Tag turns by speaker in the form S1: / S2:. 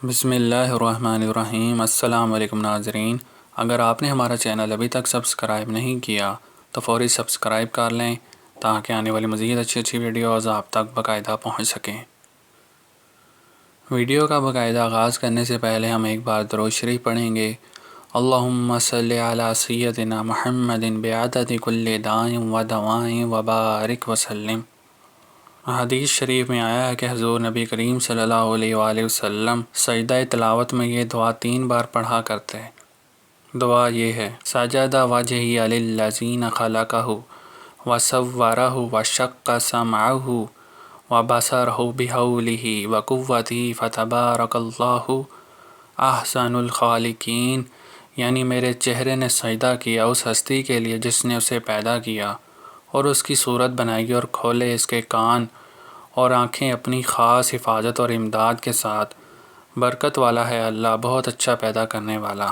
S1: بسم اللہ الرحمن الرحیم۔ السلام علیکم ناظرین، اگر آپ نے ہمارا چینل ابھی تک سبسکرائب نہیں کیا تو فوری سبسکرائب کر لیں تاکہ آنے والی مزید اچھی ویڈیوز آپ تک باقاعدہ پہنچ سکیں۔ ویڈیو کا باقاعدہ آغاز کرنے سے پہلے ہم ایک بار درود شریف پڑھیں گے۔ اللہم صلی علی سیدنا محمد بعدد کل داء و دواء وبارک وسلم۔ حدیث شریف میں آیا ہے کہ حضور نبی کریم صلی اللہ علیہ وآلہ وسلم سجدہ تلاوت میں یہ دعا 3 بار پڑھا کرتے ہیں۔ دعا یہ ہے: سجد وجہی للذی خلقہ وصورہ وشق سمعہ وبصرہ بحولہ وقوتہ فتبارک اللہ احسن الخالقین، یعنی میرے چہرے نے سجدہ کیا اس ہستی کے لیے جس نے اسے پیدا کیا اور اس کی صورت بنائی اور کھولے اس کے کان اور آنکھیں اپنی خاص حفاظت اور امداد کے ساتھ۔ برکت والا ہے اللہ، بہت اچھا پیدا کرنے والا۔